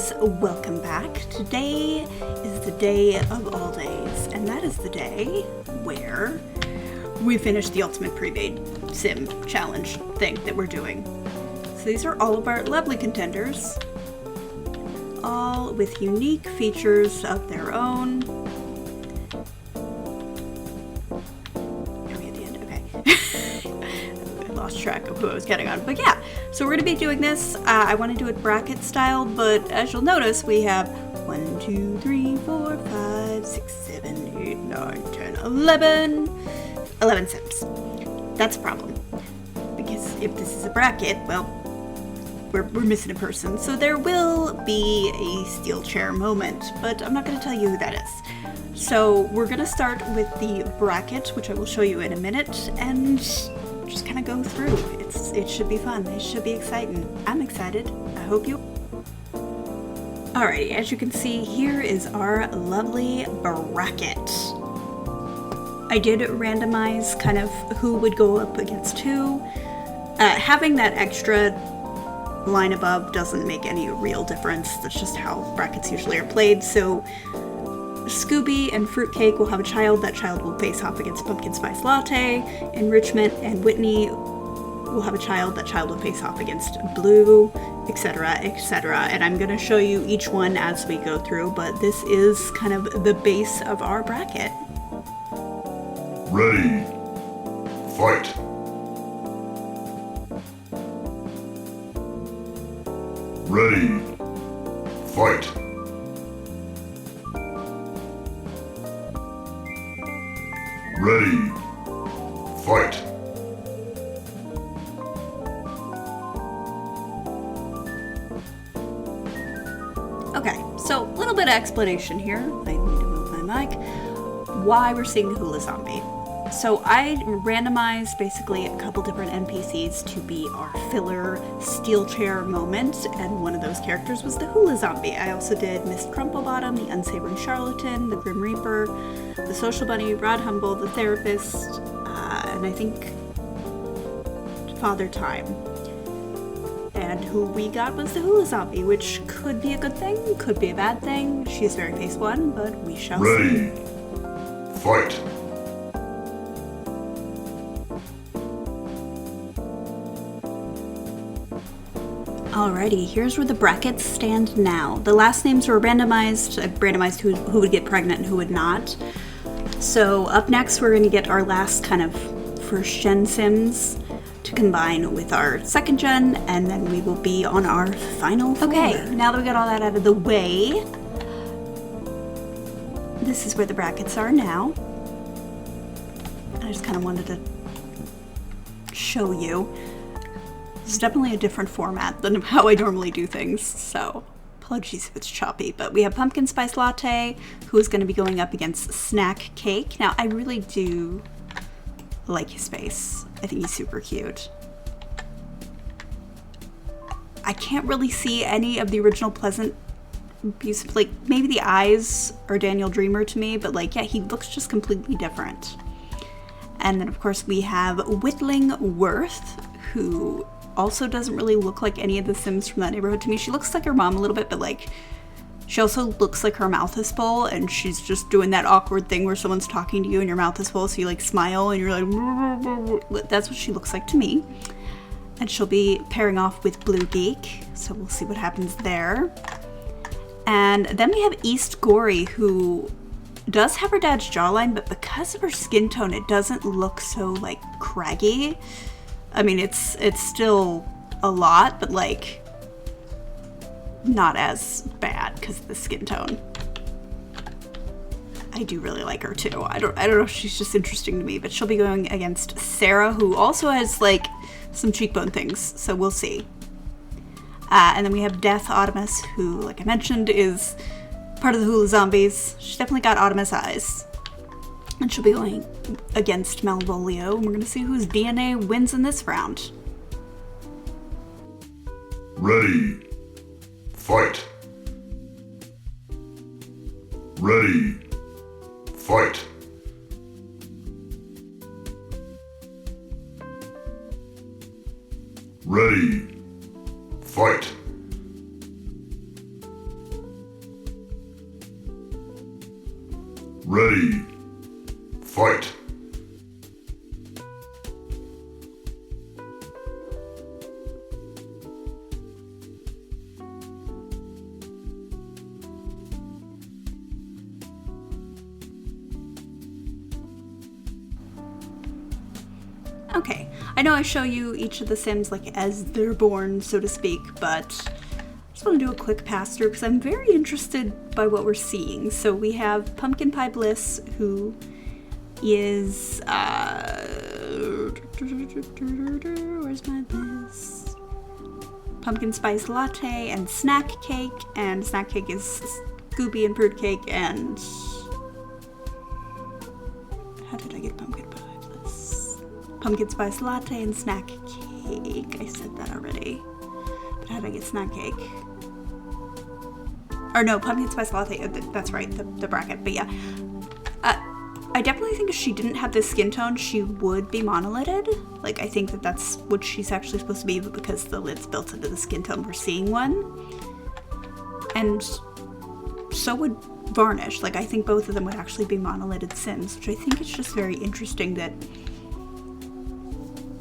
guys, welcome back. Today is the day of all days, and that is the day where we finish the ultimate Premade sim challenge thing that we're doing. So these are all of our lovely contenders, all with unique features of their own. Are we at the end? Okay. I lost track of who I was getting on, but yeah. So we're going to be doing this. I want to do it bracket style, but as you'll notice, we have 1, 2, 3, 4, 5, 6, 7, 8, 9, 10, 11 sims. That's a problem. Because if this is a bracket, well, we're missing a person. So there will be a steel chair moment, but I'm not going to tell you who that is. So we're going to start with the bracket, which I will show you in a minute, and just kind of go through. It should be fun. It should be exciting. I'm excited. I hope you. Alrighty, as you can see, here is our lovely bracket. I did randomize kind of who would go up against who. Having that extra line above doesn't make any real difference. That's just how brackets usually are played. So Scooby and Fruitcake will have a child. That child will face off against Pumpkin Spice Latte. Enrichment and Whitney will have a child. That child will face off against Blue, etc., etc. And I'm going to show you each one as we go through, but this is kind of the base of our bracket. Ready. Fight. Ready. Fight. Ready. Fight. Okay, so a little bit of explanation here. I need to move my mic. Why we're seeing the Hula Zombie. So I randomized basically a couple different NPCs to be our filler steel chair moment, and one of those characters was the Hula Zombie. I also did Miss Crumplebottom, the Unsavory Charlatan, the Grim Reaper, the Social Bunny, Rod Humble, the Therapist, and I think Father Time. And who we got was the Hula Zombie, which could be a good thing, could be a bad thing. She's very phase one, but we shall see. Ready. Fight. Alrighty, here's where the brackets stand now. The last names were randomized. I randomized who would get pregnant and who would not. So up next, we're going to get our last kind of first gen sims to combine with our second gen, and then we will be on our final four. Okay, now that we got all that out of the way, this is where the brackets are now. I just kind of wanted to show you. It's definitely a different format than how I normally do things, so apologies if it's choppy. But we have Pumpkin Spice Latte, who is going to be going up against Snack Cake. Now, I really do like his face. I think he's super cute. I can't really see any of the original Pleasant Beauty, like maybe the eyes are Daniel Dreamer to me, but like, yeah, he looks just completely different. And then of course we have Whittling Worth, who also doesn't really look like any of the Sims from that neighborhood to me. She looks like her mom a little bit, but like, she also looks like her mouth is full, and she's just doing that awkward thing where someone's talking to you and your mouth is full, so you like smile and you're like, that's what she looks like to me. And she'll be pairing off with Blue Geek, so we'll see what happens there. And then we have East Gory, who does have her dad's jawline, but because of her skin tone, it doesn't look so like craggy. I mean, it's still a lot, but like not as bad because of the skin tone. I do really like her too. I don't know if she's just interesting to me, but she'll be going against Sarah, who also has like some cheekbone things, so we'll see. And then we have Death Autumnus, who, like I mentioned, is part of the Hula Zombies. She's definitely got Autumnus eyes. And she'll be going against Malvolio, and we're going to see whose DNA wins in this round. Ready. Fight. Ready. Fight. Ready. Fight. Ready. Fight. Okay, I know I show you each of the Sims like as they're born, so to speak, but I just want to do a quick pass through because I'm very interested by what we're seeing. So we have Pumpkin Pie Bliss, who is, where's my bliss? Pumpkin Spice Latte and Snack Cake, and Snack Cake is Scooby and Fruit Cake, and how did I get Pumpkin Pie Bliss? Pumpkin Spice Latte and Snack Cake. I said that already. But how did I get Snack Cake? Or no, Pumpkin Spice Latte. That's right, the bracket. But yeah. I definitely think if she didn't have this skin tone, she would be monolided. Like, I think that that's what she's actually supposed to be, but because the lid's built into the skin tone, we're seeing one. And so would Varnish. Like, I think both of them would actually be monolided Sims, which I think is just very interesting that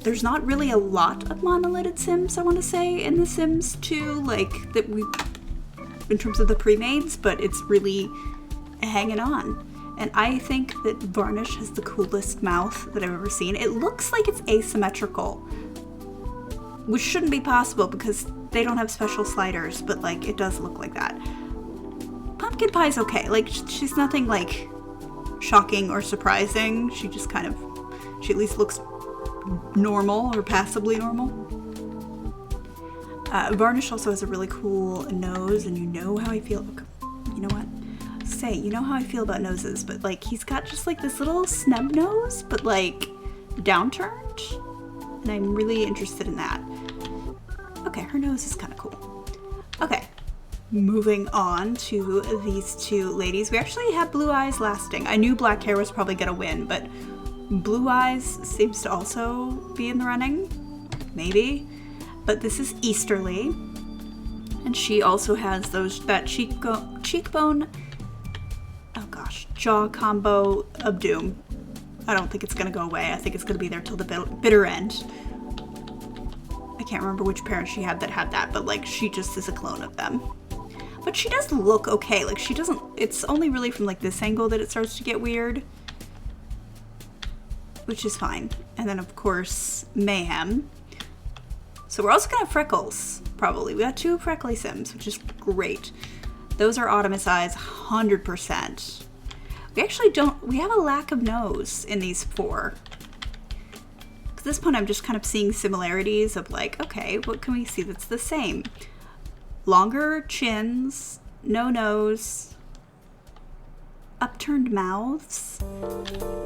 there's not really a lot of monolided Sims, I want to say, in The Sims 2, like, that we, in terms of the pre-mades, but it's really hanging on. And I think that Varnish has the coolest mouth that I've ever seen. It looks like it's asymmetrical, which shouldn't be possible because they don't have special sliders, but like it does look like that. Pumpkin Pie's okay. Like she's nothing like shocking or surprising. She just kind of, she at least looks normal or passably normal. Varnish also has a really cool nose, and you know how I feel. You know what? You know how I feel about noses, but like he's got just like this little snub nose, but like downturned, and I'm really interested in that. Okay, her nose is kind of cool. Okay, moving on to these two ladies. We actually have Blue Eyes lasting. I knew black hair was probably gonna win, but Blue Eyes seems to also be in the running, maybe. But this is Easterly, and she also has that cheekbone. Oh gosh, jaw combo of doom. I don't think it's gonna go away. I think it's gonna be there till the bitter end. I can't remember which parent she had that, but like she just is a clone of them. But she does look okay. Like she doesn't, it's only really from like this angle that it starts to get weird, which is fine. And then of course, Mayhem. So we're also gonna have Freckles, probably. We got 2 freckly Sims, which is great. Those are Autumn's eyes, 100%. We actually we have a lack of nose in these 4. At this point, I'm just kind of seeing similarities of like, okay, what can we see that's the same? Longer chins, no nose, upturned mouths,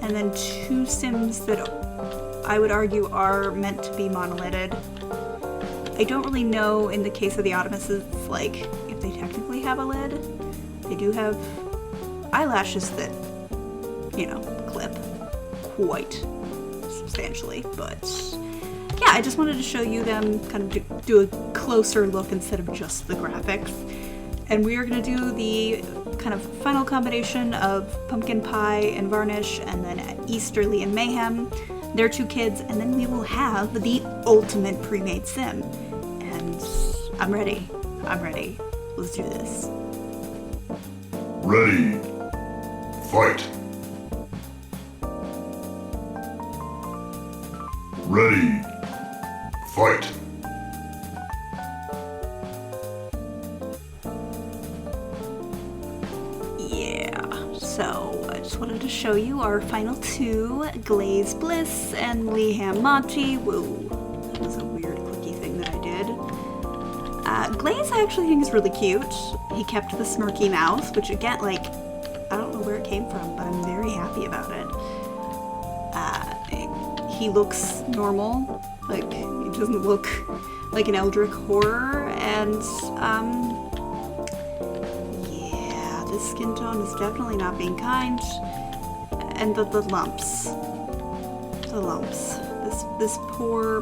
and then 2 Sims that I would argue are meant to be monolided. I don't really know in the case of the Autumn's, like, if they technically have a lid. They do have eyelashes that, you know, clip quite substantially, but yeah, I just wanted to show you them, kind of do a closer look instead of just the graphics. And we are going to do the kind of final combination of Pumpkin Pie and Varnish, and then Easterly and Mayhem, their 2 kids, and then we will have the ultimate pre-made Sim. And I'm ready. Let's do this. Ready. Fight. Ready. Fight. Yeah, so I just wanted to show you our final 2, Glaze Bliss and Leham Monty. Whoa, that was a weird clicky thing that I did. Glaze I actually think is really cute. He kept the smirky mouth, which again, like, I don't know where it came from, but I'm very happy about it. He looks normal, like, he doesn't look like an Eldritch horror, and, yeah, this skin tone is definitely not being kind. And the lumps. The lumps. This poor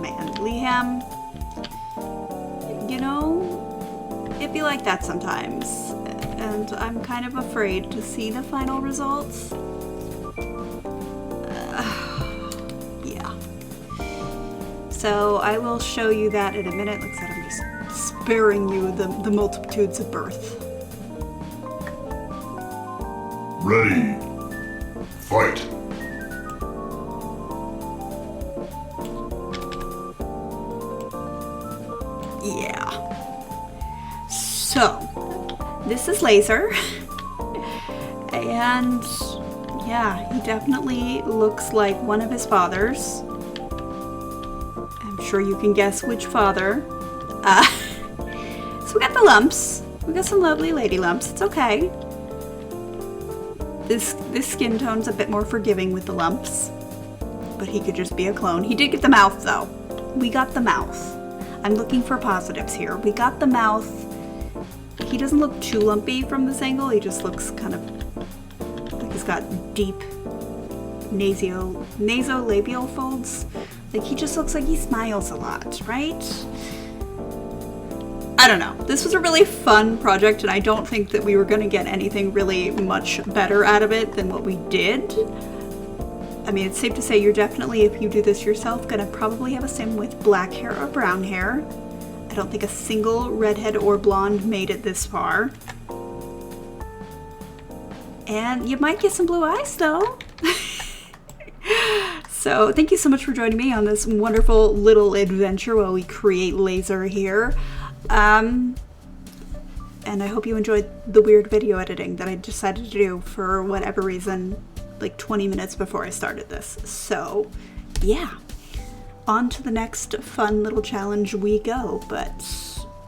man. Leham, you know, it'd be like that sometimes. and I'm kind of afraid to see the final results. Yeah. So I will show you that in a minute. Like I said, I'm just sparing you the multitudes of birth. Ready. Fight. Yeah. So, this is Laser. And yeah, he definitely looks like one of his fathers. I'm sure you can guess which father. So we got the lumps. We got some lovely lady lumps. It's okay. This skin tone's a bit more forgiving with the lumps. But he could just be a clone. He did get the mouth though. We got the mouth. I'm looking for positives here. We got the mouth. He doesn't look too lumpy from this angle. He just looks kind of like he's got deep nasolabial folds. Like he just looks like he smiles a lot, right? I don't know. This was a really fun project, and I don't think that we were going to get anything really much better out of it than what we did. I mean, it's safe to say you're definitely, if you do this yourself, gonna probably have a sim with black hair or brown hair. I don't think a single redhead or blonde made it this far. And you might get some blue eyes though. So thank you so much for joining me on this wonderful little adventure while we create Laser here. And I hope you enjoyed the weird video editing that I decided to do for whatever reason, like 20 minutes before I started this. So yeah, on to the next fun little challenge we go. But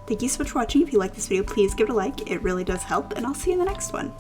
thank you so much for watching. If you like this video, please give it a like. It really does help, and I'll see you in the next one.